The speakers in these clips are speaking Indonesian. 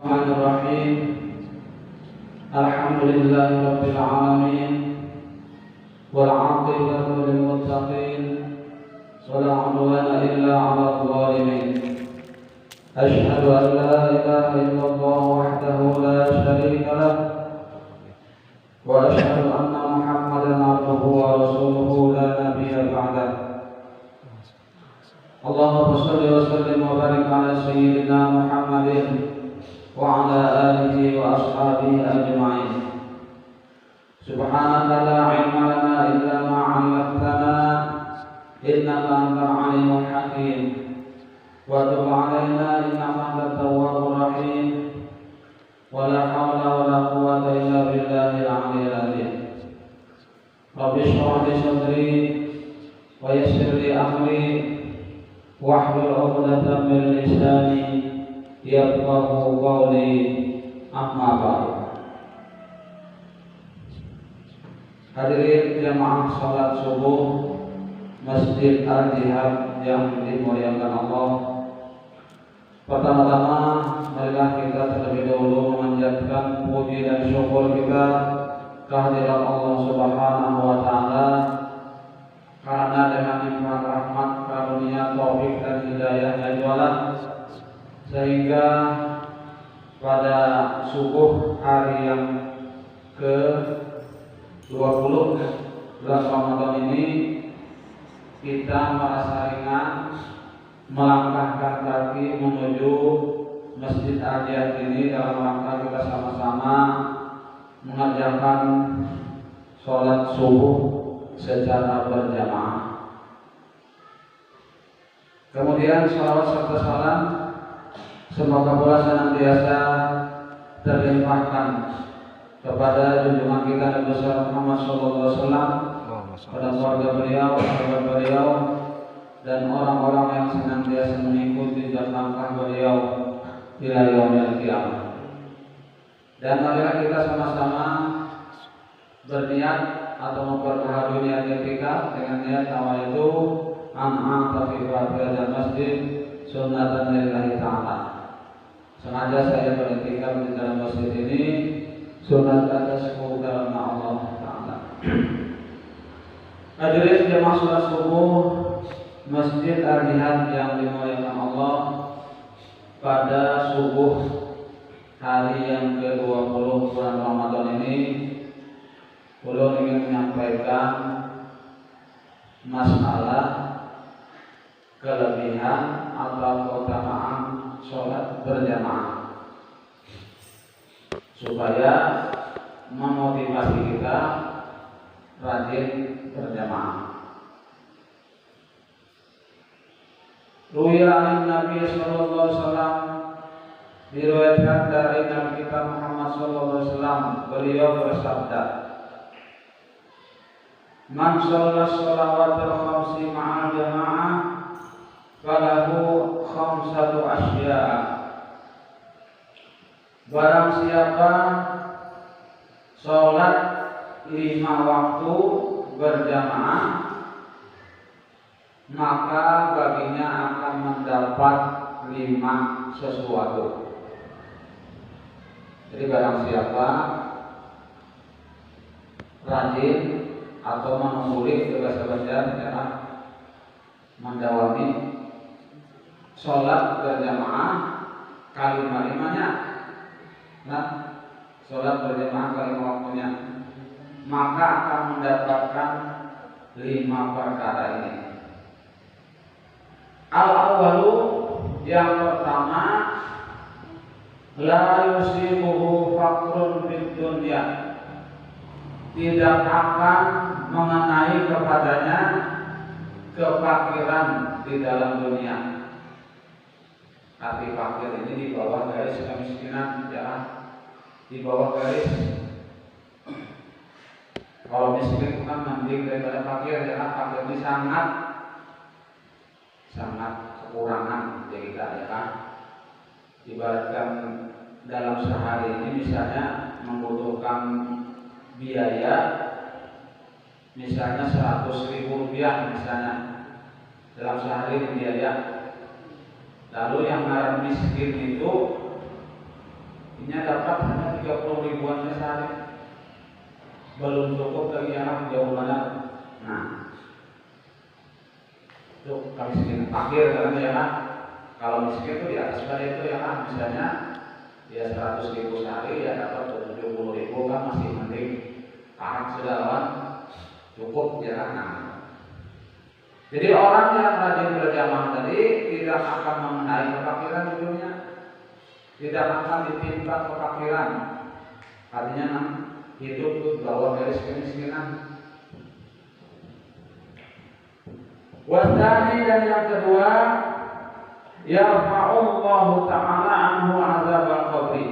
Bismillahirrahmanirrahim. Alhamdulillahi rabbil alamin. Wal 'aqibatu lil muttaqin. Wala 'udwana illa 'alal zalimin. Asyhadu an la ilaha illallah wahdahu la syarika lah. Wa asyhadu anna Muhammadan 'abduhu wa rasuluhu la nabiyya ba'dah. Allahumma shalli wa sallim wa barik ala sayyidina Muhammadin wa ala alihi wa ashabihi ajma'in. Subhanaka la ilma lana illa ma 'allamtana innaka antal alimul hakim. Wa tub 'alaina innaka antat tawwabur rahim. Wa la hawla wa la quwwata illa billahil 'aliyyil 'azim. Rabbi shrah li sadri wa yassir li amri wahlul 'uqdatam min lisani yafqahu qawli, amma ba'du. Hadirin jamaah salat subuh Masjid Al-Jihad yang dimuliakan Allah. Pertama-tama marilah kita terlebih dahulu memanjatkan puji dan syukur kita kehadirat Allah Subhanahu wa taala, karena dengan nikmat rahmat, karunia, taufik dan hidayahnya jualan sehingga pada subuh hari yang ke-20 bulan Ramadan ini kita merasa ringan melangkahkan kaki menuju Masjid Al-Jihad ini dalam rangka kita sama-sama mengerjakan sholat subuh secara berjamaah. Kemudian salawat serta salam semoga pula senantiasa terlimpahkan kepada junjungan kita Nabi besar Muhammad SAW, pada keluarga beliau, sahabat beliau, dan orang-orang yang senantiasa mengikuti jejak langkah beliau hingga yaumil qiyamah. Dan marilah kita sama-sama berniat atau memperbaharui niat kita dengan niat awal itu an-a'tafi dan masjid sunnatan lillahi ta'ala. Sengaja saya berhentikan di dalam masjid ini sunat atas keutamaan Allah Ta'ala. Hadirin jamaah salat subuh Masjid Al-Jihad yang dimuliakan Allah, pada subuh hari yang ke-20 bulan Ramadan ini ulun ingin menyampaikan masalah kelebihan atau keutamaan sholat berjamaah supaya memotivasi kita rajin berjamaah. Ruwiya Nabi sallallahu alaihi wasallam, diriwayatkan dari Nabi kita Muhammad sallallahu alaihi wasallam, beliau bersabda, "Man shalla shalawatul khamsi ma'al jamaah falahu khamsatu asya'a." Barang siapa sholat 5 waktu berjamaah, maka baginya akan mendapat 5 sesuatu. Jadi barang siapa rajin atau mengulik bahasa ya, mendawami sholat berjamaah kali-kalimanya, nah, sholat berjamaah kali waktunya, maka akan mendapatkan 5 perkara ini. Al-awwalu, yang pertama, la yusibuhu faqrun fid dunya, tidak akan mengenai kepadanya kefakiran di dalam dunia. Arti fakir ini di bawah garis kemiskinan, ya, di bawah garis. Kalau miskin kan mending daripada fakir, ya. Fakir ini sangat kekurangan dari kita, ya kan. Ibaratkan dalam sehari ini misalnya membutuhkan biaya misalnya 100.000 rupiah misalnya dalam sehari ini biaya. Lalu yang ngaran miskin itu Ini dapat hanya 30 ribuan sehari, belum cukup lagi yang jauh mana. Nah, itu kami miskin fakir karena ya kan, kalau miskin itu di atas dari itu ya kan, misalnya dia 100 ribu sehari ya dapat 70 ribu kan masih mending parah sudah lawan cukup ya kan. Nah, jadi orang yang rajin berjamaah tadi tidak akan mengenai kefakiran hidupnya, tidak akan ditimpa kefakiran. Artinya hidup itu bawah garis kemiskinan. Wasani dan yang kedua, yarfa'ullahu ta'ala anhu azab al-qabri.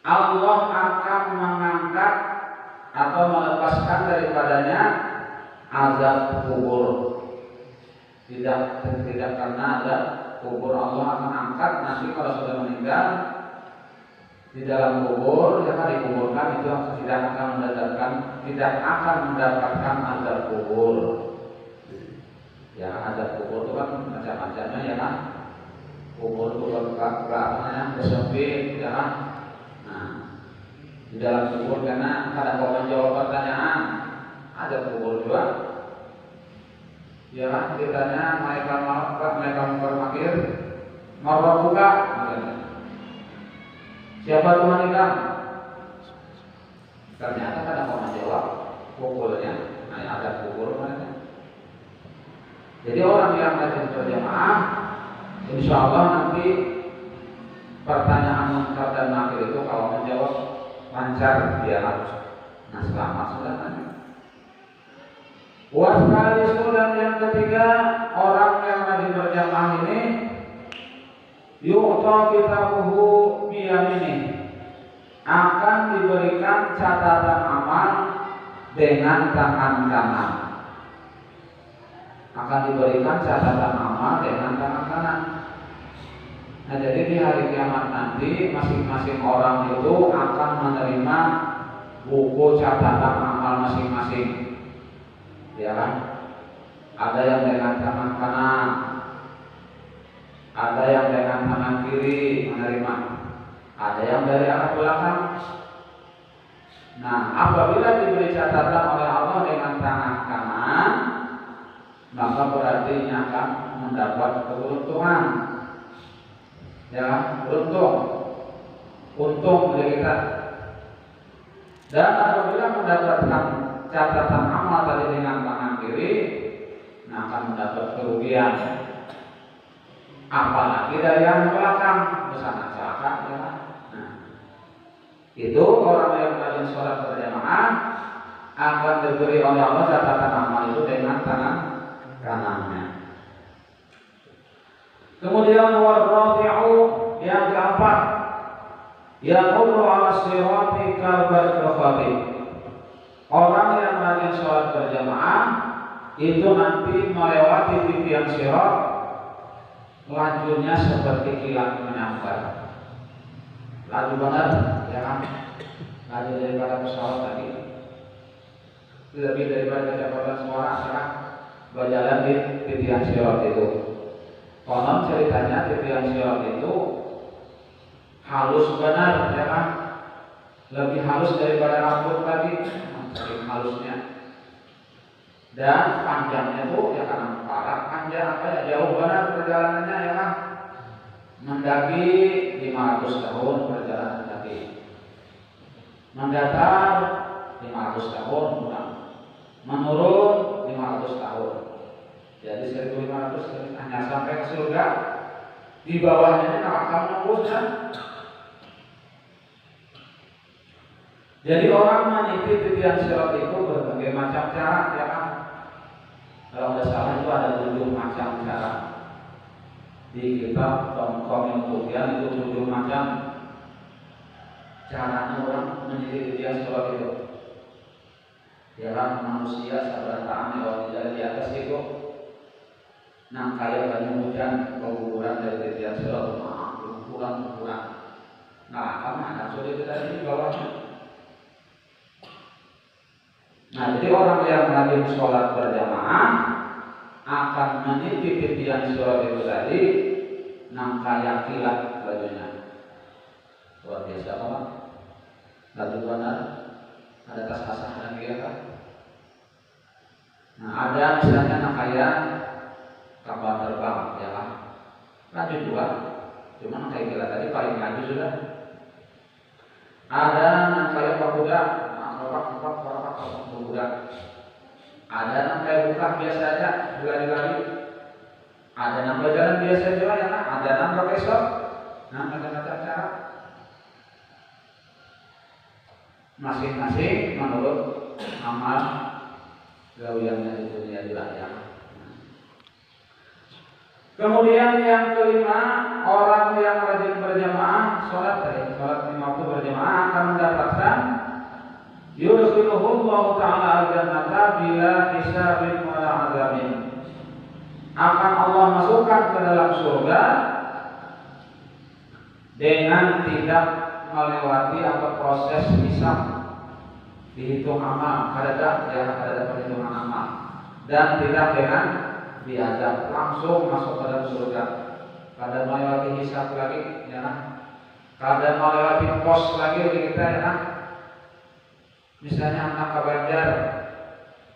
Allah akan mengangkat atau melepaskan daripadanya azab kubur. Tidak karena ada kubur, Allah akan angkat nanti kalau sudah meninggal di dalam kubur, ya kan dikuburkan itu tidak akan mendapatkan azab kubur. Ya azab kubur itu kan macam-macamnya ya kan. Kubur itu kan sempit ya kan. Nah, di dalam kubur karena ada orang menjawab pertanyaan, azab kubur juga. Ya kan ditanya mereka mempermakir mau buka. Siapa Tuhan kita? Ternyata ada orang jawab kuburnya, nah ada kubur mereka. Jadi orang yang rajin berjamaah, insya Allah nanti pertanyaan munkar dan nakir itu kalau menjawab lancar dia harus. Nah selamat sudah tanya. Waskalisu dan yang ketiga, orang yang rajin berjamaah ini yu'ta kitabuhu biyamini, akan diberikan catatan amal dengan tangan kanan. Akan diberikan catatan amal dengan tangan kanan. Nah jadi di hari kiamat nanti masing-masing orang itu akan menerima buku catatan amal masing-masing. Ya kan? Ada yang dengan tangan kanan, ada yang dengan tangan kiri menerima, ada yang dari arah belakang. Nah, apabila diberi catatan oleh Allah dengan tangan kanan, maka berarti ini akan mendapat keberuntungan. Ya, untung bagi kita. Dan apabila mendapatkan catatan amal tadi dengan tangan kiri, nah akan mendapat kerugian. Apalagi dari yang belakang bersama celaka ya. Nah, itu orang yang rajin sholat berjamaah akan diberi oleh Allah catatan amal itu dengan tangan kanannya. Kemudian warrafi'u yang keempat, yaqulu 'ala sirati kal-barqati. Orang yang rajin sholat berjamaah itu nanti melewati titian sirat, lajunya seperti kilat menyambar. Laju banget, ya kan? Laju daripada pesawat tadi, lebih daripada kecepatan suara saat berjalan di titian sirat itu. Konon ceritanya titian sirat itu halus benar, ya kan? Lebih halus daripada rambut tadi. Saking halusnya, dan panjangnya tuh ya karena parah panjang jauh banget perjalanannya ya kan, mendaki 500 tahun perjalanan kaki, mendatar 500 tahun pulang, menurun 500 tahun, jadi 1500 hanya sampai ke surga, di bawahnya neraka menembus kan. Jadi orang meniti titian sirat itu berbagai macam cara ya kan. Kalau tidak salah itu ada 7 macam cara. Di kitab Tomkom Tugian itu 7 macam caranya orang meniti titian sirat itu. Ya kan manusia sebenarnya lewat di atas itu. Nah kayak banyak hujan keguguran dari titian sirat, kurang. Nah karena ada sulit dari bawahnya. Nah, jadi orang yang rajin sholat berjamaah akan meniti titian sirat itu tadi, nang kayak kilat bajunya. luar biasa Pak. Lalu benar ada tas asah dan dia kan. Nah ada misalnya anak kaya kapal terbang ya kan, laju juga, cuma kayak kita tadi paling laju sudah. Ada anak kaya pakuda, pakuda. Ada anak kaya buka biasa aja, berlari-lari. Ada anak berjalan biasa juga ya kan, ada anak profesor. Nah macam-macam cara. Masing-masing menurut amal gawiannya di dunia di akhirat. Kemudian yang kelima, orang yang rajin berjamaah sholat lima waktu berjamaah akan mendapatkan yudkhiluhullahu ta'ala al-jannata bila hisabin wala azabin. Akan Allah masukkan ke dalam surga dengan tidak melewati proses hisab, dihitung amal, ada perhitungan amal, dan tidak dengan diazab, langsung masuk ke dalam surga. Kada melewati hisab lagi, ya kan? Kada melewati pos lagi kita, ya kan? Misalnya anak Kabanjar,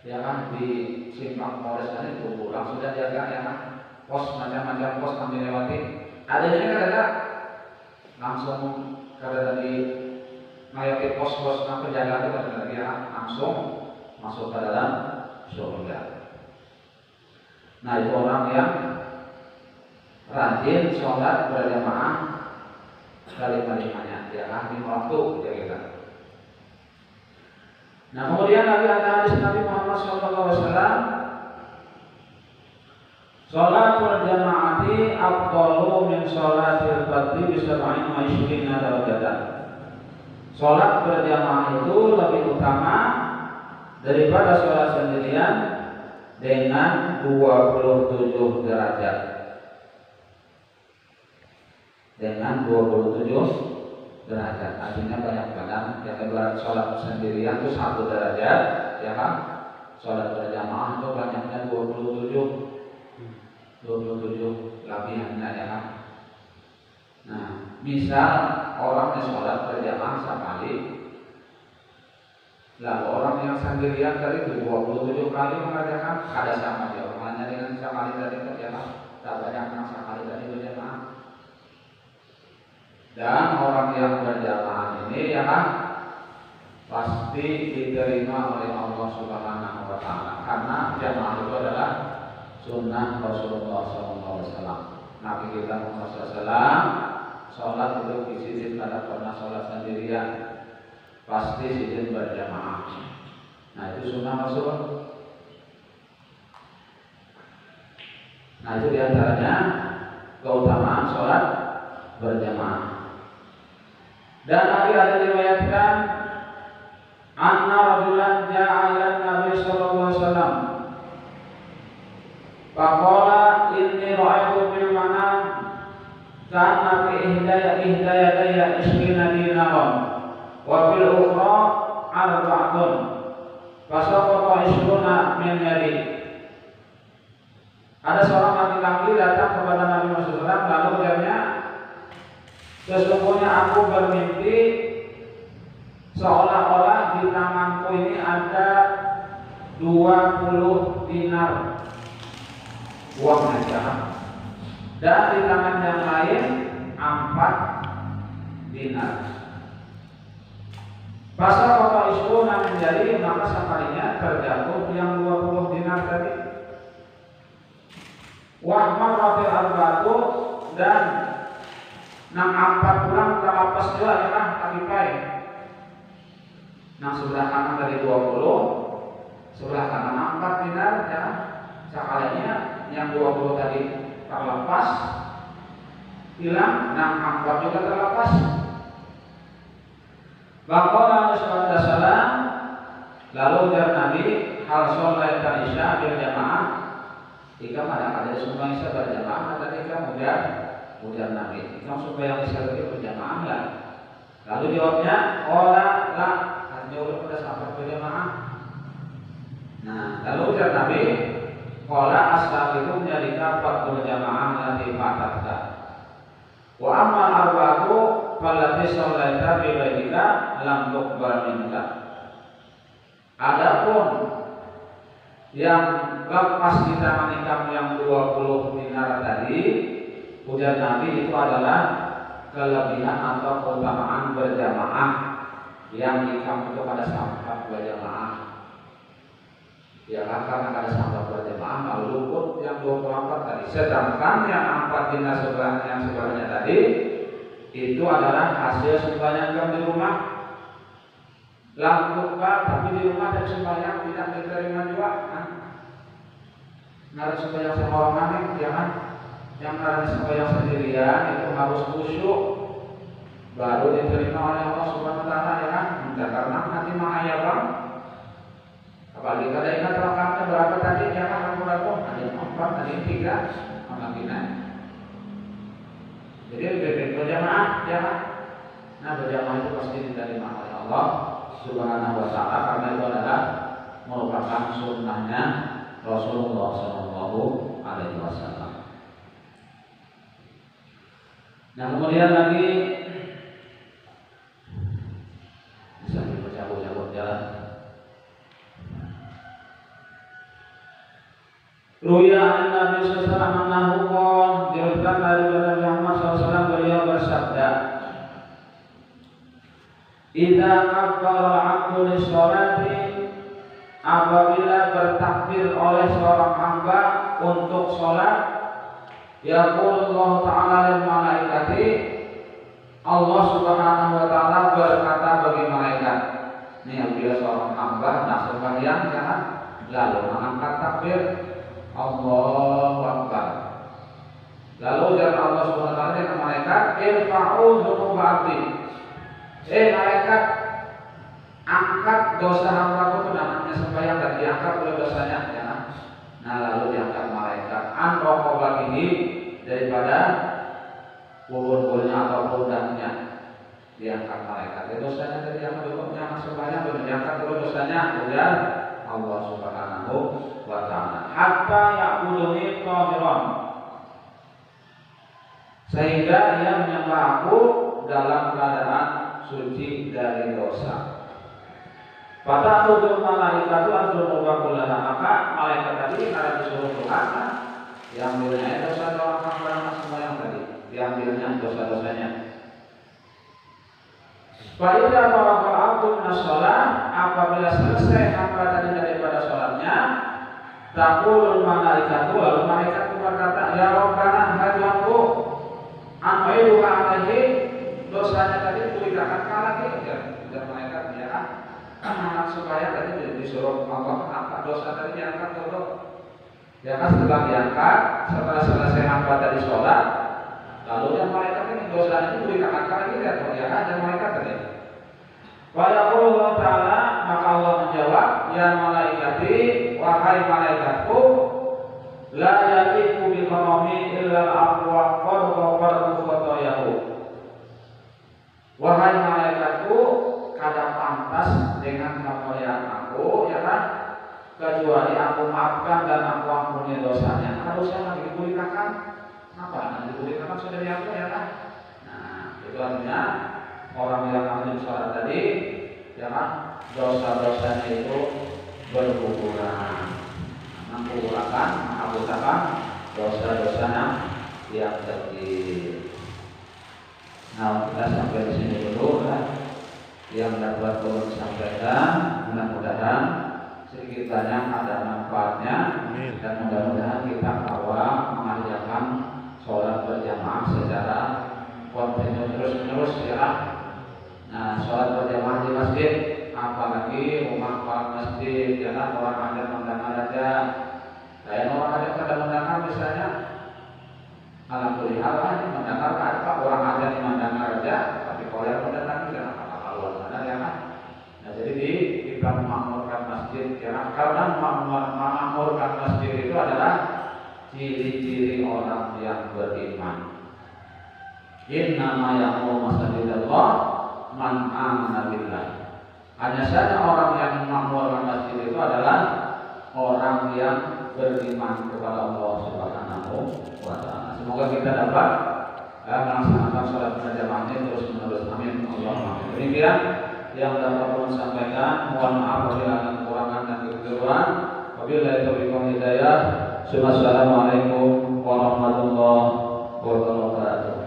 ya kan, di simpang Polres tadi itu pulang sudah jaga, ya kan? Pos macam-macam pos kami lewati. Ada jadi kada langsung kada tadi melewati pos-pos yang penjaga itu kada dia langsung masuk ke dalam surga. Nah itu orang yang rajin sholat berjamaah kali-kalimanya, ya kan, di waktu kita. Nah kemudian lagi ada hadis Nabi Muhammad SAW, sholat berjamaati afdalu min sholatil fardhi bi 27 darajatan. Sholat berjamaah itu lebih utama daripada sholat sendirian dengan 27 derajat. Dengan 27 derajat. Artinya banyak banget. Yang ibarat sholat sendirian itu 1 derajat, ya kan? Sholat berjamaah itu banyaknya 27 lebihannya, ya kan? Nah, misal orang yang sholat berjamaah sekali, lalu orang yang sendirian tadi 27 kali mengerjakan, ada sama dia orangnya dengan sekali tadi berjamaah, tak banyak yang sekali tadi berjamaah. Dan orang yang berjamaah ini, ya kan, pasti diterima oleh Allah Subhanahu wa Ta'ala, karena jamaah itu adalah sunnah Rasulullah SAW. Nabi kita Muhammad SAW sholat itu disidin pada pernah sholat sendirian, pasti sidin berjamaah. Nah itu sunnah Rasul. Nah itu diantaranya keutamaan sholat berjamaah. Dan lagi ada diriwayatkan anna rajulan ja'a ila Nabi sallallahu alaihi wasallam faqala inni ra'aytu fil manam kana fi ihdayadaya ishrina dinaran wa fil ukhra arba'atun fasaqata ishruna min yadi. Ada seorang laki-laki datang kepada Nabi Muhammad SAW, lalu katanya, sesungguhnya aku bermimpi seolah-olah di tanganku ini ada 20 dinar uang aja, dan di tangan yang lain 4 dinar. Pasal kota itu menjadi, maka sekalinya terjatuh yang 20 dinar tadi. Wahmar rafil arba'atu, dan nang 4 pulang terlepas juga, ya kan, kakipai. Nang sebelah kanan dari 20, sebelah kanan 4 dinar, ya kan, sekalinya yang 20 tadi terlepas, hilang, nang 4 juga terlepas. Baqala Rasulullah SAW, lalu ujar Nabi, hal sholat isya bil jamaah, jika pada sumpah isya berjamaah, tadi kan ujar Nabi, kamu supaya isya berjamaah lah. Lalu jawabnya, qala la, artinya udah pada sahabat berjamaah. Nah, lalu ujar Nabi, qala as-sabiqu menjadi dapat berjamaah nanti fatatkan. Wa amal arba'atu fallati shallaita bi baitika lam tuqbal minka. Adapun yang lepas di tangan kamu yang 20 dinar tadi, ujar Nabi, itu adalah kelebihan atau keutamaan berjamaah yang kamu itu pada sahabat berjamaah. Ya kan, karena ada sahabat berjamaah lalu luput yang 24 tadi. Sedangkan yang 4 dinar yang sebelahnya tadi itu adalah hasil sembahyang kamu di rumah. Lalu tapi di rumah dan sembahyang tidak diterima juga. Harus sembahyang sama orang lain, jangan. Yang harus sembahyang sendirian itu harus khusyuk, baru diterima oleh Allah Subhanahu Wa Taala, ya kan? Karena nanti mengayat bang. Apalagi kalau ingat rakaatnya berapa tadi, jangan ragu-ragu. Ada 4, ada 3, mana kita. Jadi lebih berjamaah, jangan. Nah berjamaah itu pasti diterima oleh Allah Subhanahu Wa Taala, karena itu adalah merupakan sunnahnya Rasulullah Shallallahu Alaihi Wasallam. Nah kemudian lagi bisa dicabut-cabut jalan. Ruya an-Nabi sallallahu alaihi wasallam annahu diriwayatkan dari Nabi Muhammad SAW beliau bersabda, "Idza kabbara al-'abdu lis-sholati," apabila bertakbir oleh seorang hamba untuk sholat, yaqulullahu ta'ala lil malaikati, Allah Subhanahu Wa Taala berkata bagi malaikat. Ini apabila seorang hamba nak sembahyang, jangan lalu mengangkat takbir Allahu Akbar. Lalu jangan Allah Subhanahu Wa Taala dengan malaikat, irfa'u dzunuba 'abdi. Malaikat, angkat dosa hamba itu, namanya sembahyang dan diangkat oleh dosanya, ya. Nah lalu diangkat malaikat an raqabatihi, daripada punggung-punggungnya atau pundaknya, diangkat malaikat. Dosanya dari yang dulunya sembahyang belum diangkat oleh dosanya, ujar Allah Subhanahu Wa Taala. Hatta ya'buduni qahiran, sehingga ia menyembah aku dalam keadaan suci dari dosa. Pada tujuh malaikat itu adzunubah kullaha, maka malaikat tadi karena disuruh Tuhan, diambilnya dosa-dosa hamba semua yang tadi, diambilnya dosa-dosanya. Fa'idha faraqal 'abdu minas shalah, apabila selesai hamba tadi daripada sholatnya, taqulul malaikatu, lalu malaikat berkata, ya Rabbana, hai Tuhanku, an'iduha alaihi, dosanya tadi diberikan lagi, ya malaikat, ya kan? Anak supaya tadi disuruh Allah angkat dosa tadi, diangkat dulu. Ya kan, setelah diangkat, setelah selesai hamba tadi sholat, lalu yang malaikat ini dosa itu diberikan lagi, ya kan? Yang malaikat tadi. Wa yaqulu ta'ala, maka Allah menjawab, ya malaikati, wahai malaikatku, la yaliqu bi qarami illa al-aqwa qad ghafartu khotoyahu. Wahai malaikatku, kada pantas dengan kemuliaan aku, ya kan, kecuali aku maafkan dan aku ampuni dosanya. Harusnya lagi diberikan apa? Nanti diberikan sudah diampun, ya kan. Nah itu artinya orang yang ahli sholat tadi, ya kan, dosa-dosanya itu berguguran, menghapuskan dosa-dosanya yang kecil. Nah kita sampai di sini dulu, kan? Yang dapat turun sampaikan, mudah-mudahan sedikit banyak ada manfaatnya. Dan mudah-mudahan kita awal mengerjakan sholat berjamaah secara kontinu terus-menerus, ya. Nah sholat berjamaah di masjid, apalagi rumah orang masjid, jangan orang ada mendengar aja. Kayak orang ada kada mendengar misalnya, alhamdulillah ini mendengar apa, orang ada di mendengar aja, tapi kalau yang mendengar jangan luar sana, ya kan. Nah jadi kita memakmurkan masjid, ya, karena memakmurkan masjid itu adalah ciri-ciri orang yang beriman. Innama ya'muru masajidallah man amana billah. Hanya saja orang yang memakmurkan masjid itu adalah orang yang beriman kepada Allah Subhanahu Wa Taala. Semoga kita dapat melaksanakan sholat berjamaahnya terus menerus. Amin. sekian yang dapat Ulun sampaikan. Mohon maaf apabila ada kekurangan dan kekeliruan. Wabillahi taufiq wal hidayah. Assalamualaikum warahmatullahi wabarakatuh.